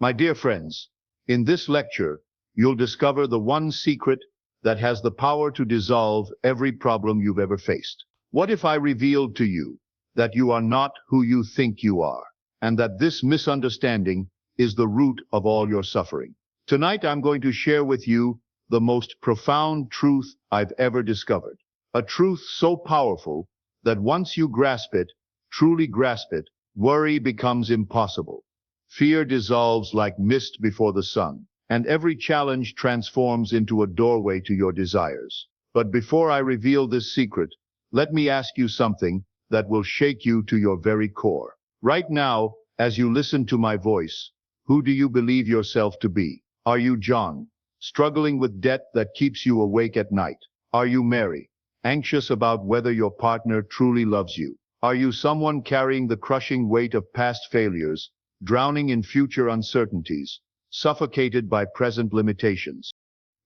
My dear friends, in this lecture, you'll discover the one secret that has the power to dissolve every problem you've ever faced. What if I revealed to you that you are not who you think you are, and that this misunderstanding is the root of all your suffering? Tonight, I'm going to share with you the most profound truth I've ever discovered. A truth so powerful that once you grasp it, truly grasp it, worry becomes impossible. Fear dissolves like mist before the sun, and every challenge transforms into a doorway to your desires. But before I reveal this secret, let me ask you something that will shake you to your very core. Right now, as you listen to my voice, who do you believe yourself to be? Are you John, struggling with debt that keeps you awake at night? Are you Mary, anxious about whether your partner truly loves you? Are you someone carrying the crushing weight of past failures, drowning in future uncertainties, suffocated by present limitations?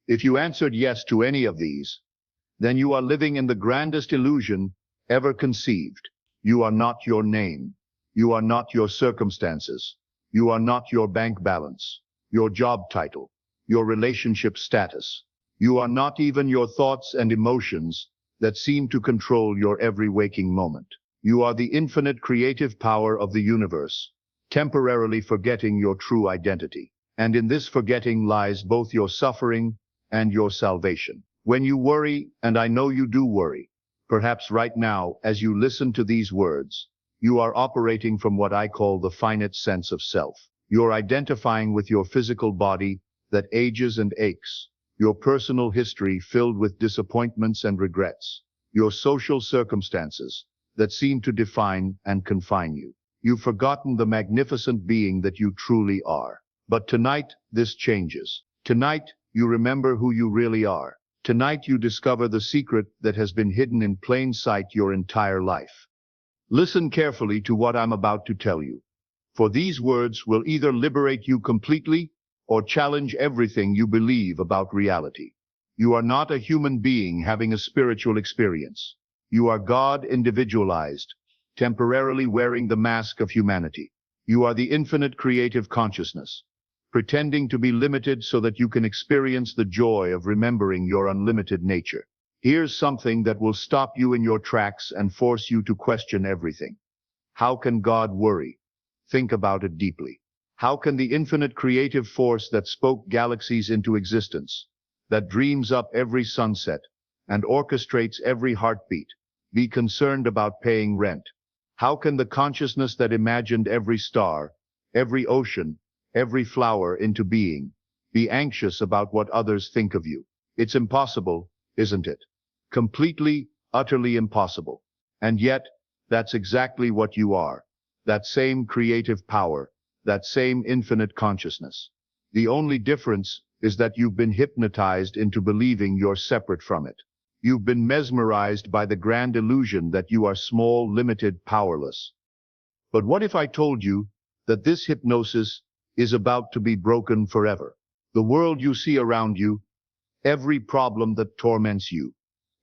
If you answered yes to any of these, then you are living in the grandest illusion ever conceived. You are not your name. You are not your circumstances. You are not your bank balance, your job title, your relationship status. You are not even your thoughts and emotions that seem to control your every waking moment. You are the infinite creative power of the universe, temporarily forgetting your true identity. And in this forgetting lies both your suffering and your salvation. When you worry, and I know you do worry, perhaps right now, as you listen to these words, you are operating from what I call the finite sense of self. You're identifying with your physical body that ages and aches, your personal history filled with disappointments and regrets, your social circumstances that seem to define and confine you. You've forgotten the magnificent being that you truly are. But tonight, this changes. Tonight, you remember who you really are. Tonight, you discover the secret that has been hidden in plain sight your entire life. Listen carefully to what I'm about to tell you, for these words will either liberate you completely or challenge everything you believe about reality. You are not a human being having a spiritual experience. You are God individualized, temporarily wearing the mask of humanity. You are the infinite creative consciousness, pretending to be limited so that you can experience the joy of remembering your unlimited nature. Here's something that will stop you in your tracks and force you to question everything. How can God worry? Think about it deeply. How can the infinite creative force that spoke galaxies into existence, that dreams up every sunset and orchestrates every heartbeat, be concerned about paying rent? How can the consciousness that imagined every star, every ocean, every flower into being, be anxious about what others think of you? It's impossible, isn't it? Completely, utterly impossible. And yet, that's exactly what you are. That same creative power, that same infinite consciousness. The only difference is that you've been hypnotized into believing you're separate from it. You've been mesmerized by the grand illusion that you are small, limited, powerless. But what if I told you that this hypnosis is about to be broken forever? The world you see around you, every problem that torments you,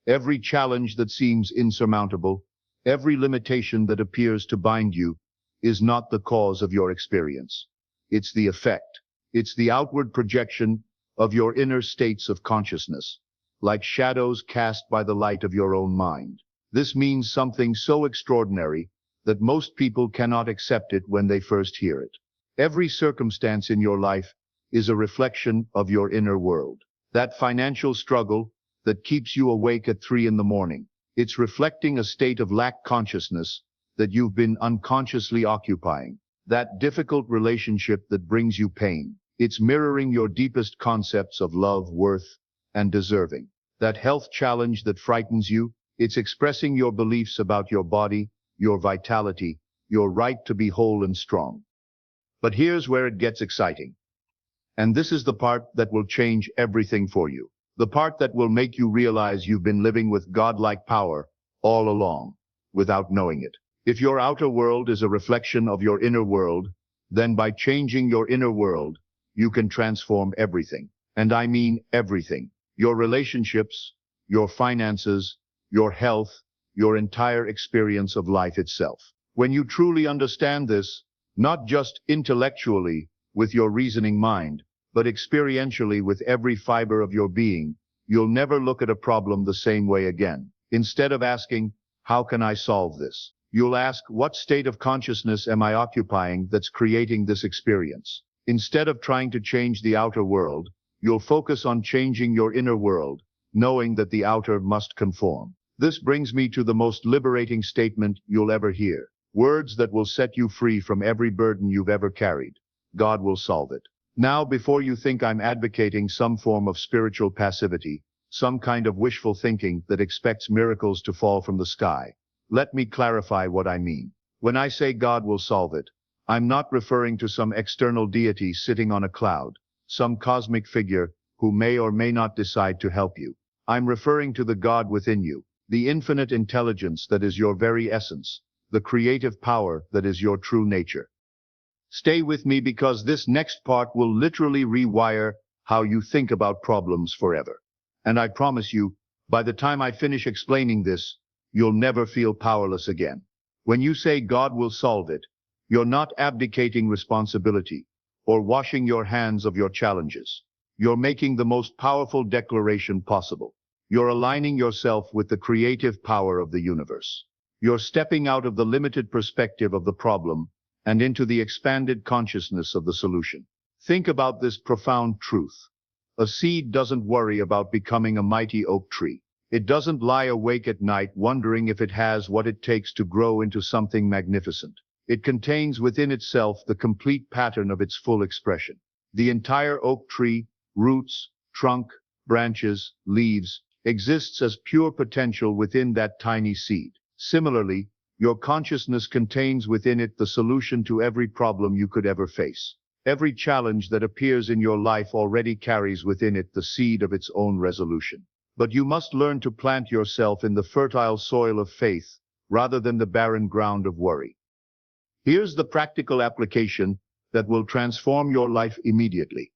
every challenge that seems insurmountable, every limitation that appears to bind you, is not the cause of your experience. It's the effect. It's the outward projection of your inner states of consciousness, like shadows cast by the light of your own mind. This means something so extraordinary that most people cannot accept it when they first hear it. Every circumstance in your life is a reflection of your inner world. That financial struggle that keeps you awake at 3 in the morning, it's reflecting a state of lack consciousness that you've been unconsciously occupying. That difficult relationship that brings you pain, it's mirroring your deepest concepts of love, worth, and deserving. That health challenge that frightens you, it's expressing your beliefs about your body, your vitality, your right to be whole and strong. But here's where it gets exciting. And this is the part that will change everything for you. The part that will make you realize you've been living with godlike power all along, without knowing it. If your outer world is a reflection of your inner world, then by changing your inner world, you can transform everything. And I mean everything. Your relationships, your finances, your health, your entire experience of life itself. When you truly understand this, not just intellectually, with your reasoning mind, but experientially with every fiber of your being, you'll never look at a problem the same way again. Instead of asking, how can I solve this? You'll ask, what state of consciousness am I occupying that's creating this experience? Instead of trying to change the outer world, you'll focus on changing your inner world, knowing that the outer must conform. This brings me to the most liberating statement you'll ever hear. Words that will set you free from every burden you've ever carried. God will solve it. Now, before you think I'm advocating some form of spiritual passivity, some kind of wishful thinking that expects miracles to fall from the sky, let me clarify what I mean. When I say God will solve it, I'm not referring to some external deity sitting on a cloud, some cosmic figure who may or may not decide to help you. I'm referring to the God within you, the infinite intelligence that is your very essence, the creative power that is your true nature. Stay with me because this next part will literally rewire how you think about problems forever. And I promise you, by the time I finish explaining this, you'll never feel powerless again. When you say God will solve it, you're not abdicating responsibility or washing your hands of your challenges. You're making the most powerful declaration possible. You're aligning yourself with the creative power of the universe. You're stepping out of the limited perspective of the problem and into the expanded consciousness of the solution. Think about this profound truth. A seed doesn't worry about becoming a mighty oak tree. It doesn't lie awake at night wondering if it has what it takes to grow into something magnificent. It contains within itself the complete pattern of its full expression. The entire oak tree, roots, trunk, branches, leaves, exists as pure potential within that tiny seed. Similarly, your consciousness contains within it the solution to every problem you could ever face. Every challenge that appears in your life already carries within it the seed of its own resolution. But you must learn to plant yourself in the fertile soil of faith rather than the barren ground of worry. Here's the practical application that will transform your life immediately.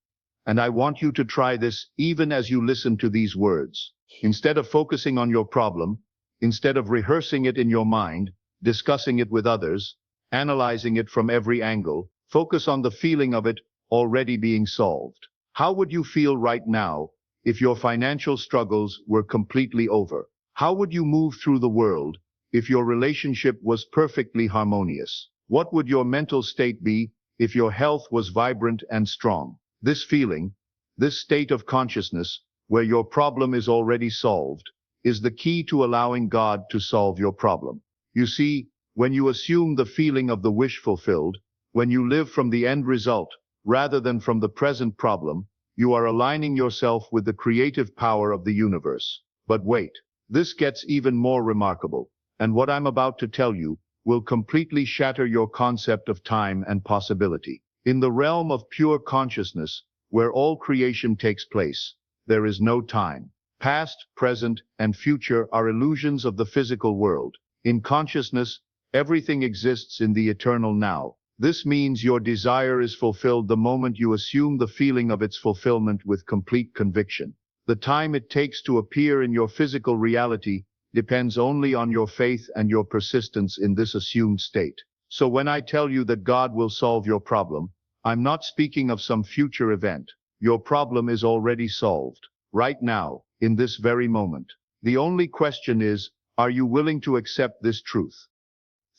And I want you to try this even as you listen to these words. Instead of focusing on your problem, instead of rehearsing it in your mind, discussing it with others, analyzing it from every angle, focus on the feeling of it already being solved. How would you feel right now if your financial struggles were completely over? How would you move through the world if your relationship was perfectly harmonious? What would your mental state be if your health was vibrant and strong? This feeling, this state of consciousness, where your problem is already solved, is the key to allowing God to solve your problem. You see, when you assume the feeling of the wish fulfilled, when you live from the end result rather than from the present problem, you are aligning yourself with the creative power of the universe. But wait, this gets even more remarkable, and what I'm about to tell you will completely shatter your concept of time and possibility. In the realm of pure consciousness, where all creation takes place, there is no time. Past, present, and future are illusions of the physical world. In consciousness, everything exists in the eternal now. This means your desire is fulfilled the moment you assume the feeling of its fulfillment with complete conviction. The time it takes to appear in your physical reality depends only on your faith and your persistence in this assumed state. So when I tell you that God will solve your problem, I'm not speaking of some future event. Your problem is already solved, right now, in this very moment. The only question is, are you willing to accept this truth?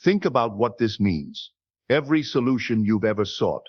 Think about what this means. Every solution you've ever sought,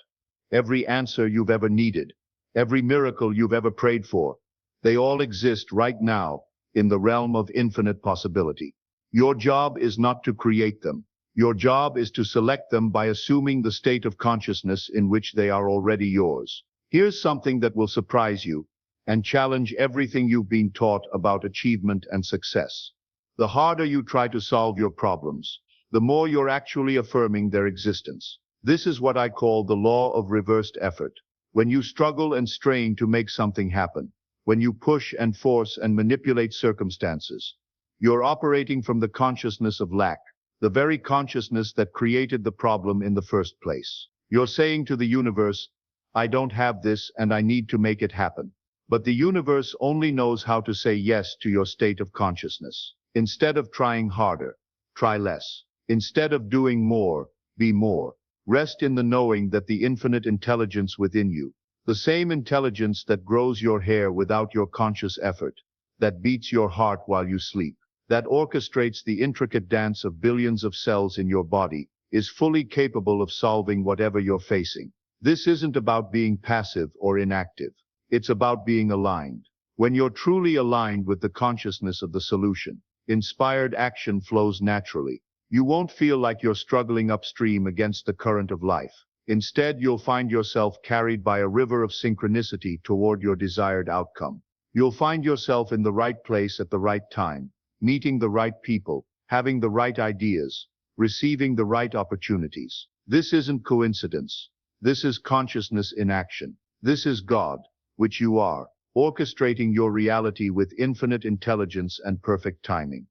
every answer you've ever needed, every miracle you've ever prayed for, they all exist right now in the realm of infinite possibility. Your job is not to create them. Your job is to select them by assuming the state of consciousness in which they are already yours. Here's something that will surprise you and challenge everything you've been taught about achievement and success. The harder you try to solve your problems, the more you're actually affirming their existence. This is what I call the law of reversed effort. When you struggle and strain to make something happen, when you push and force and manipulate circumstances, you're operating from the consciousness of lack, the very consciousness that created the problem in the first place. You're saying to the universe, I don't have this and I need to make it happen. But the universe only knows how to say yes to your state of consciousness. Instead of trying harder, try less. Instead of doing more, be more. Rest in the knowing that the infinite intelligence within you, the same intelligence that grows your hair without your conscious effort, that beats your heart while you sleep, that orchestrates the intricate dance of billions of cells in your body, is fully capable of solving whatever you're facing. This isn't about being passive or inactive. It's about being aligned. When you're truly aligned with the consciousness of the solution, inspired action flows naturally. You won't feel like you're struggling upstream against the current of life. Instead, you'll find yourself carried by a river of synchronicity toward your desired outcome. You'll find yourself in the right place at the right time, meeting the right people, having the right ideas, receiving the right opportunities. This isn't coincidence. This is consciousness in action. This is God, which you are, orchestrating your reality with infinite intelligence and perfect timing.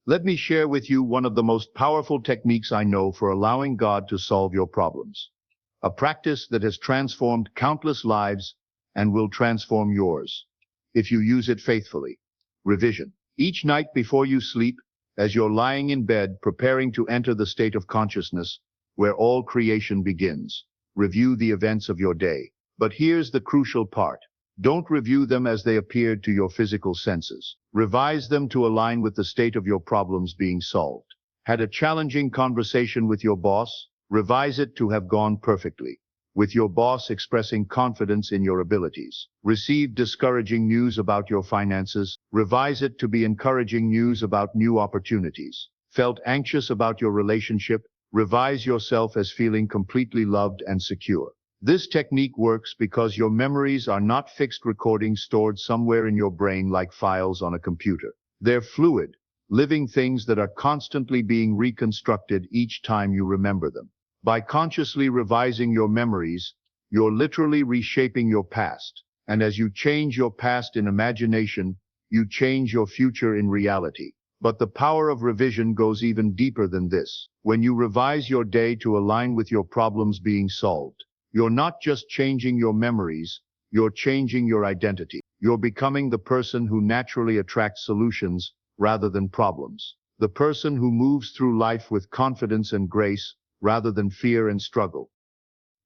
Let me share with you one of the most powerful techniques I know for allowing God to solve your problems. A practice that has transformed countless lives and will transform yours, if you use it faithfully. Revision. Each night before you sleep, as you're lying in bed preparing to enter the state of consciousness where all creation begins, review the events of your day. But here's the crucial part. Don't review them as they appeared to your physical senses. Revise them to align with the state of your problems being solved. Had a challenging conversation with your boss? Revise it to have gone perfectly, with your boss expressing confidence in your abilities. Received discouraging news about your finances? Revise it to be encouraging news about new opportunities. Felt anxious about your relationship? Revise yourself as feeling completely loved and secure. This technique works because your memories are not fixed recordings stored somewhere in your brain like files on a computer. They're fluid, living things that are constantly being reconstructed each time you remember them. By consciously revising your memories, you're literally reshaping your past. And as you change your past in imagination, you change your future in reality. But the power of revision goes even deeper than this. When you revise your day to align with your problems being solved, you're not just changing your memories, you're changing your identity. You're becoming the person who naturally attracts solutions rather than problems. The person who moves through life with confidence and grace rather than fear and struggle.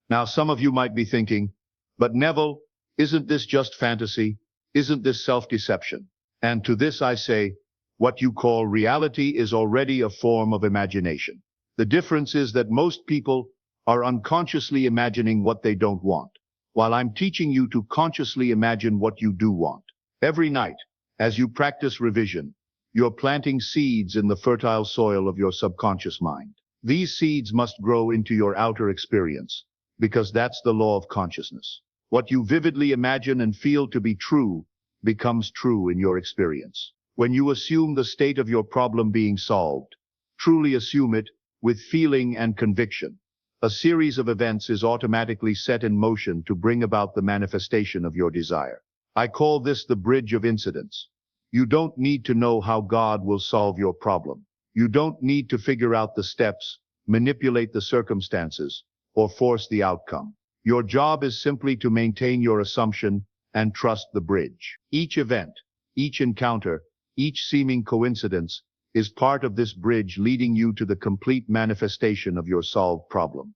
Now, some of you might be thinking, but Neville, isn't this just fantasy? Isn't this self-deception? And to this I say, what you call reality is already a form of imagination. The difference is that most people are unconsciously imagining what they don't want, while I'm teaching you to consciously imagine what you do want. Every night, as you practice revision, you're planting seeds in the fertile soil of your subconscious mind. These seeds must grow into your outer experience, because that's the law of consciousness. What you vividly imagine and feel to be true becomes true in your experience. When you assume the state of your problem being solved, truly assume it with feeling and conviction, a series of events is automatically set in motion to bring about the manifestation of your desire. I call this the bridge of incidents. You don't need to know how God will solve your problem. You don't need to figure out the steps, manipulate the circumstances, or force the outcome. Your job is simply to maintain your assumption and trust the bridge. Each event, each encounter, each seeming coincidence is part of this bridge leading you to the complete manifestation of your solved problem.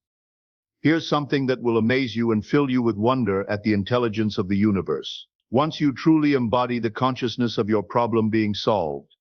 Here's something that will amaze you and fill you with wonder at the intelligence of the universe. Once you truly embody the consciousness of your problem being solved,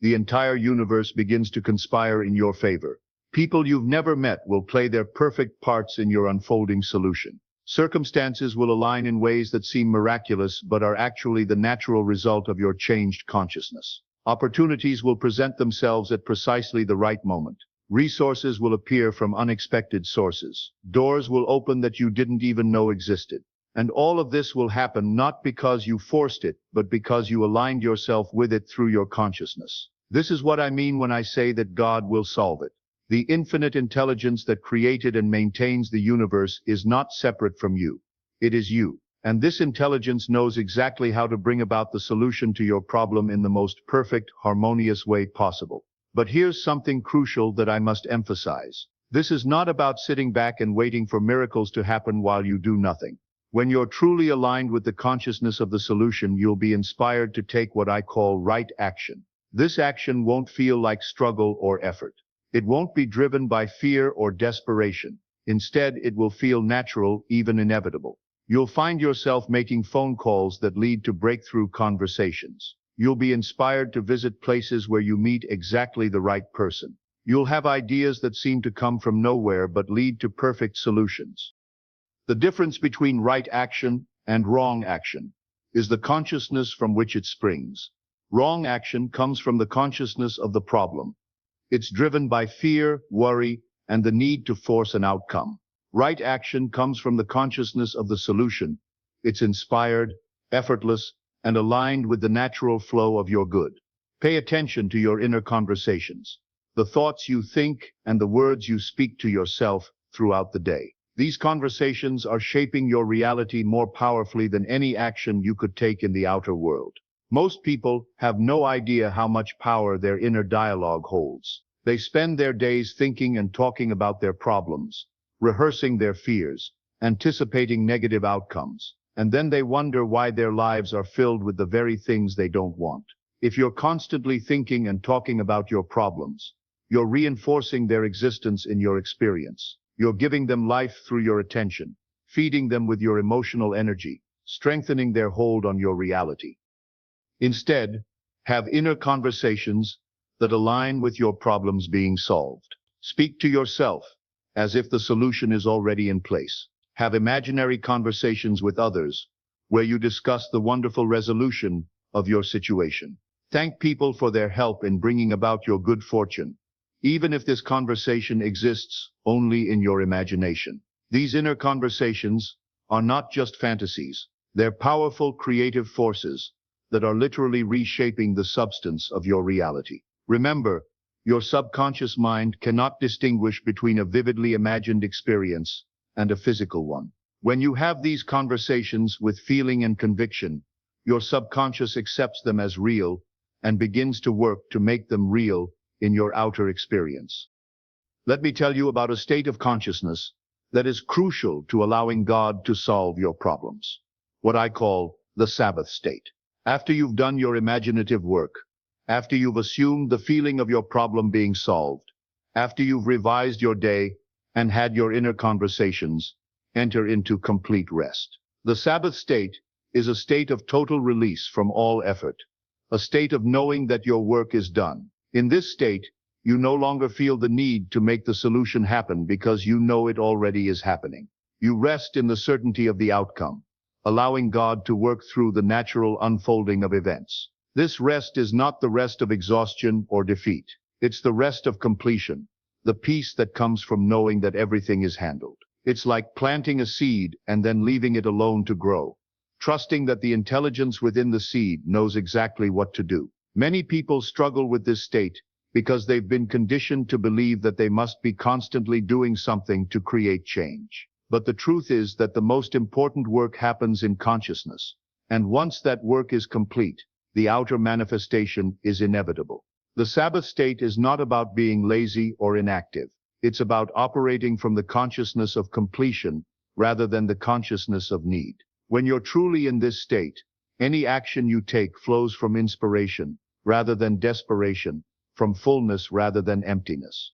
the entire universe begins to conspire in your favor. People you've never met will play their perfect parts in your unfolding solution. Circumstances will align in ways that seem miraculous but are actually the natural result of your changed consciousness. Opportunities will present themselves at precisely the right moment. Resources will appear from unexpected sources. Doors will open that you didn't even know existed. And all of this will happen not because you forced it, but because you aligned yourself with it through your consciousness. This is what I mean when I say that God will solve it. The infinite intelligence that created and maintains the universe is not separate from you. It is you. And this intelligence knows exactly how to bring about the solution to your problem in the most perfect, harmonious way possible. But here's something crucial that I must emphasize. This is not about sitting back and waiting for miracles to happen while you do nothing. When you're truly aligned with the consciousness of the solution, you'll be inspired to take what I call right action. This action won't feel like struggle or effort. It won't be driven by fear or desperation. Instead, it will feel natural, even inevitable. You'll find yourself making phone calls that lead to breakthrough conversations. You'll be inspired to visit places where you meet exactly the right person. You'll have ideas that seem to come from nowhere but lead to perfect solutions. The difference between right action and wrong action is the consciousness from which it springs. Wrong action comes from the consciousness of the problem. It's driven by fear, worry, and the need to force an outcome. Right action comes from the consciousness of the solution. It's inspired, effortless, and aligned with the natural flow of your good. Pay attention to your inner conversations, the thoughts you think and the words you speak to yourself throughout the day. These conversations are shaping your reality more powerfully than any action you could take in the outer world. Most people have no idea how much power their inner dialogue holds. They spend their days thinking and talking about their problems, rehearsing their fears, anticipating negative outcomes, and then they wonder why their lives are filled with the very things they don't want. If you're constantly thinking and talking about your problems, you're reinforcing their existence in your experience. You're giving them life through your attention, feeding them with your emotional energy, strengthening their hold on your reality. Instead, have inner conversations that align with your problems being solved. Speak to yourself as if the solution is already in place. Have imaginary conversations with others where you discuss the wonderful resolution of your situation. Thank people for their help in bringing about your good fortune, even if this conversation exists only in your imagination. These inner conversations are not just fantasies. They're powerful creative forces that are literally reshaping the substance of your reality. Remember, your subconscious mind cannot distinguish between a vividly imagined experience and a physical one. When you have these conversations with feeling and conviction, your subconscious accepts them as real and begins to work to make them real in your outer experience. Let me tell you about a state of consciousness that is crucial to allowing God to solve your problems. What I call the Sabbath state. After you've done your imaginative work, after you've assumed the feeling of your problem being solved, after you've revised your day and had your inner conversations, enter into complete rest. The Sabbath state is a state of total release from all effort, a state of knowing that your work is done. In this state, you no longer feel the need to make the solution happen because you know it already is happening. You rest in the certainty of the outcome, allowing God to work through the natural unfolding of events. This rest is not the rest of exhaustion or defeat. It's the rest of completion, the peace that comes from knowing that everything is handled. It's like planting a seed and then leaving it alone to grow, trusting that the intelligence within the seed knows exactly what to do. Many people struggle with this state because they've been conditioned to believe that they must be constantly doing something to create change. But the truth is that the most important work happens in consciousness, and once that work is complete, the outer manifestation is inevitable. The Sabbath state is not about being lazy or inactive. It's about operating from the consciousness of completion rather than the consciousness of need. When you're truly in this state, any action you take flows from inspiration rather than desperation, from fullness rather than emptiness.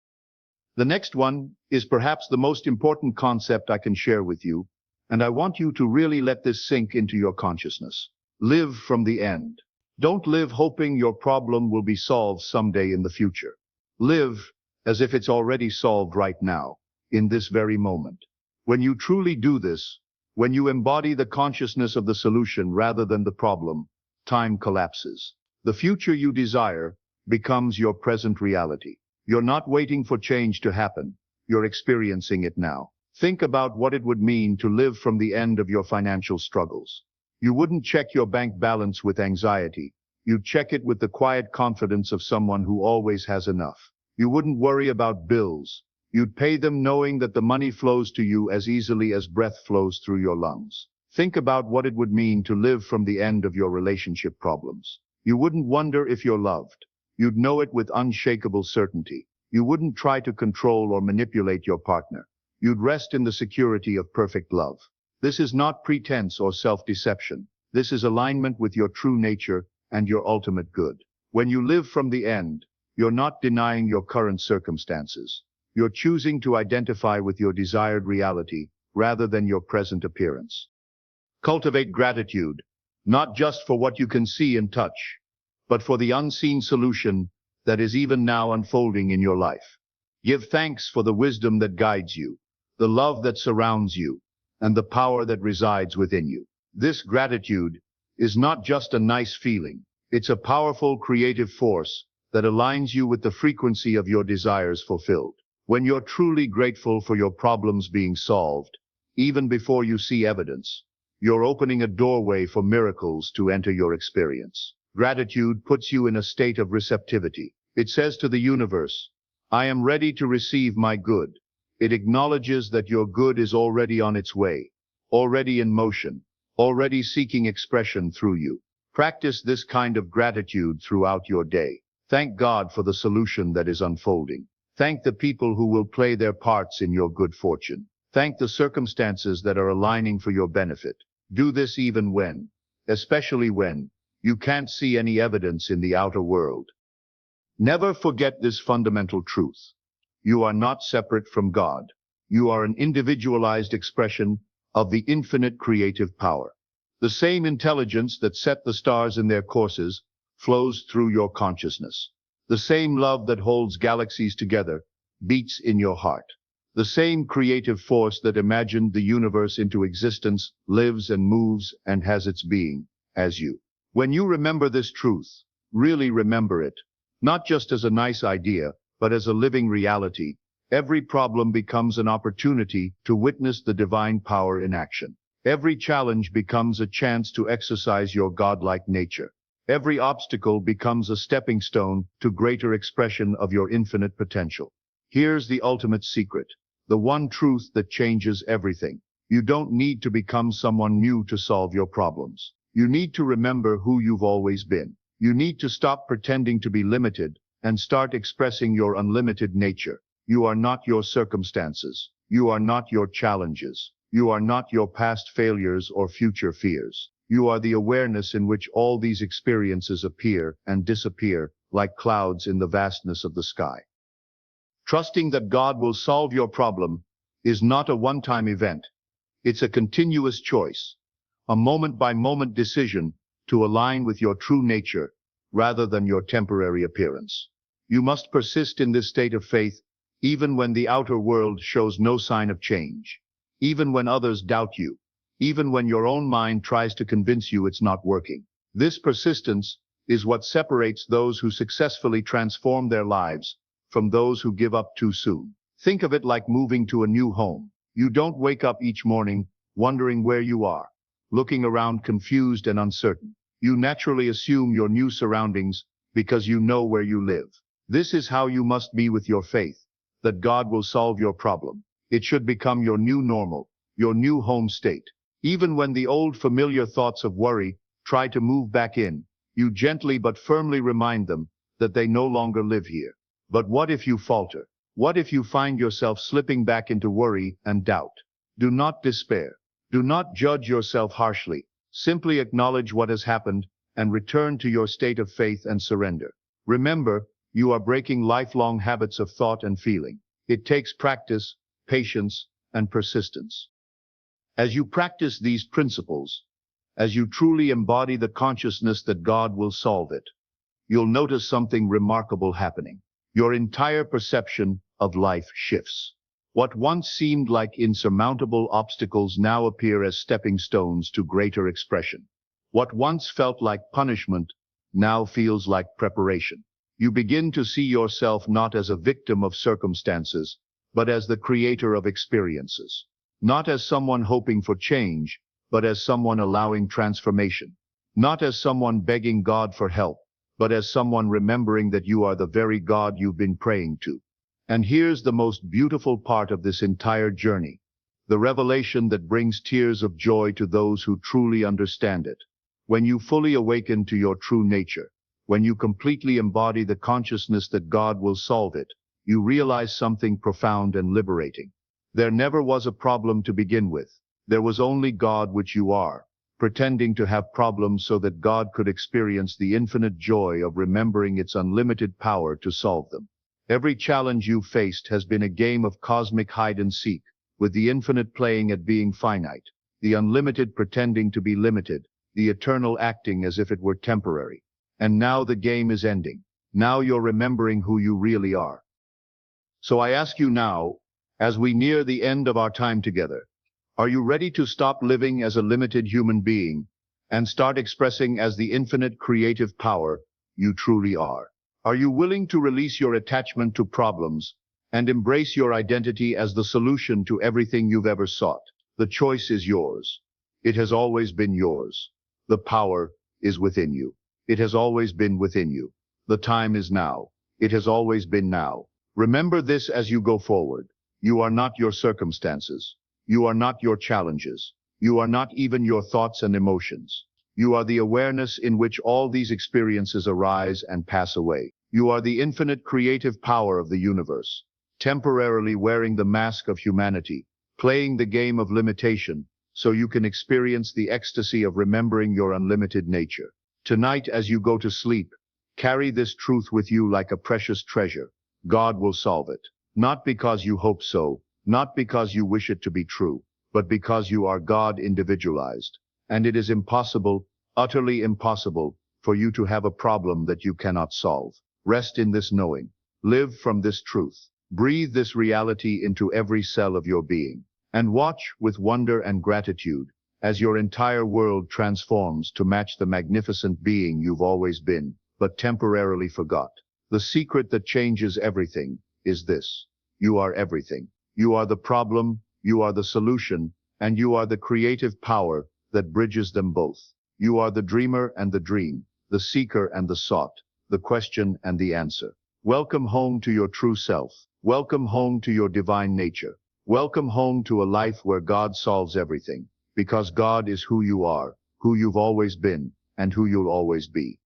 The next one is perhaps the most important concept I can share with you, and I want you to really let this sink into your consciousness. Live from the end. Don't live hoping your problem will be solved someday in the future. Live as if it's already solved right now, in this very moment. When you truly do this, when you embody the consciousness of the solution rather than the problem, time collapses. The future you desire becomes your present reality. You're not waiting for change to happen. You're experiencing it now. Think about what it would mean to live from the end of your financial struggles. You wouldn't check your bank balance with anxiety. You'd check it with the quiet confidence of someone who always has enough. You wouldn't worry about bills. You'd pay them knowing that the money flows to you as easily as breath flows through your lungs. Think about what it would mean to live from the end of your relationship problems. You wouldn't wonder if you're loved. You'd know it with unshakable certainty. You wouldn't try to control or manipulate your partner. You'd rest in the security of perfect love. This is not pretense or self-deception. This is alignment with your true nature and your ultimate good. When you live from the end, you're not denying your current circumstances. You're choosing to identify with your desired reality rather than your present appearance. Cultivate gratitude, not just for what you can see and touch, but for the unseen solution that is even now unfolding in your life. Give thanks for the wisdom that guides you, the love that surrounds you, and the power that resides within you. This gratitude is not just a nice feeling. It's a powerful creative force that aligns you with the frequency of your desires fulfilled. When you're truly grateful for your problems being solved, even before you see evidence, you're opening a doorway for miracles to enter your experience. Gratitude puts you in a state of receptivity. It says to the universe, I am ready to receive my good. It acknowledges that your good is already on its way, already in motion, already seeking expression through you. Practice this kind of gratitude throughout your day. Thank God for the solution that is unfolding. Thank the people who will play their parts in your good fortune. Thank the circumstances that are aligning for your benefit. Do this even when, especially when, you can't see any evidence in the outer world. Never forget this fundamental truth. You are not separate from God. You are an individualized expression of the infinite creative power. The same intelligence that set the stars in their courses flows through your consciousness. The same love that holds galaxies together beats in your heart. The same creative force that imagined the universe into existence lives and moves and has its being as you. When you remember this truth, really remember it, not just as a nice idea, but as a living reality, every problem becomes an opportunity to witness the divine power in action. Every challenge becomes a chance to exercise your godlike nature. Every obstacle becomes a stepping stone to greater expression of your infinite potential. Here's the ultimate secret, the one truth that changes everything. You don't need to become someone new to solve your problems. You need to remember who you've always been. You need to stop pretending to be limited and start expressing your unlimited nature. You are not your circumstances. You are not your challenges. You are not your past failures or future fears. You are the awareness in which all these experiences appear and disappear like clouds in the vastness of the sky. Trusting that God will solve your problem is not a one-time event. It's a continuous choice, a moment-by-moment decision to align with your true nature rather than your temporary appearance. You must persist in this state of faith even when the outer world shows no sign of change, even when others doubt you, even when your own mind tries to convince you it's not working. This persistence is what separates those who successfully transform their lives from those who give up too soon. Think of it like moving to a new home. You don't wake up each morning wondering where you are, looking around confused and uncertain. You naturally assume your new surroundings because you know where you live. This is how you must be with your faith, that God will solve your problem. It should become your new normal, your new home state. Even when the old familiar thoughts of worry try to move back in, you gently but firmly remind them that they no longer live here. But what if you falter? What if you find yourself slipping back into worry and doubt? Do not despair. Do not judge yourself harshly. Simply acknowledge what has happened and return to your state of faith and surrender. Remember, you are breaking lifelong habits of thought and feeling. It takes practice, patience, and persistence. As you practice these principles, as you truly embody the consciousness that God will solve it, you'll notice something remarkable happening. Your entire perception of life shifts. What once seemed like insurmountable obstacles now appear as stepping stones to greater expression. What once felt like punishment now feels like preparation. You begin to see yourself not as a victim of circumstances, but as the creator of experiences. Not as someone hoping for change, but as someone allowing transformation. Not as someone begging God for help, but as someone remembering that you are the very God you've been praying to. And here's the most beautiful part of this entire journey, the revelation that brings tears of joy to those who truly understand it. When you fully awaken to your true nature, when you completely embody the consciousness that God will solve it, you realize something profound and liberating. There never was a problem to begin with. There was only God, which you are, pretending to have problems so that God could experience the infinite joy of remembering its unlimited power to solve them. Every challenge you faced has been a game of cosmic hide and seek, with the infinite playing at being finite, the unlimited pretending to be limited, the eternal acting as if it were temporary. And now the game is ending. Now you're remembering who you really are. So I ask you now, as we near the end of our time together, are you ready to stop living as a limited human being and start expressing as the infinite creative power you truly are? Are you willing to release your attachment to problems and embrace your identity as the solution to everything you've ever sought? The choice is yours. It has always been yours. The power is within you. It has always been within you. The time is now. It has always been now. Remember this as you go forward. You are not your circumstances. You are not your challenges. You are not even your thoughts and emotions. You are the awareness in which all these experiences arise and pass away. You are the infinite creative power of the universe, temporarily wearing the mask of humanity, playing the game of limitation, so you can experience the ecstasy of remembering your unlimited nature. Tonight, as you go to sleep, carry this truth with you like a precious treasure. God will solve it. Not because you hope so, not because you wish it to be true, but because you are God individualized. And it is impossible, utterly impossible, for you to have a problem that you cannot solve. Rest in this knowing. Live from this truth. Breathe this reality into every cell of your being. And watch with wonder and gratitude as your entire world transforms to match the magnificent being you've always been, but temporarily forgot. The secret that changes everything is this. You are everything. You are the problem, you are the solution, and you are the creative power that bridges them both. You are the dreamer and the dream, the seeker and the sought, the question and the answer. Welcome home to your true self. Welcome home to your divine nature. Welcome home to a life where God solves everything, because God is who you are, who you've always been, and who you'll always be.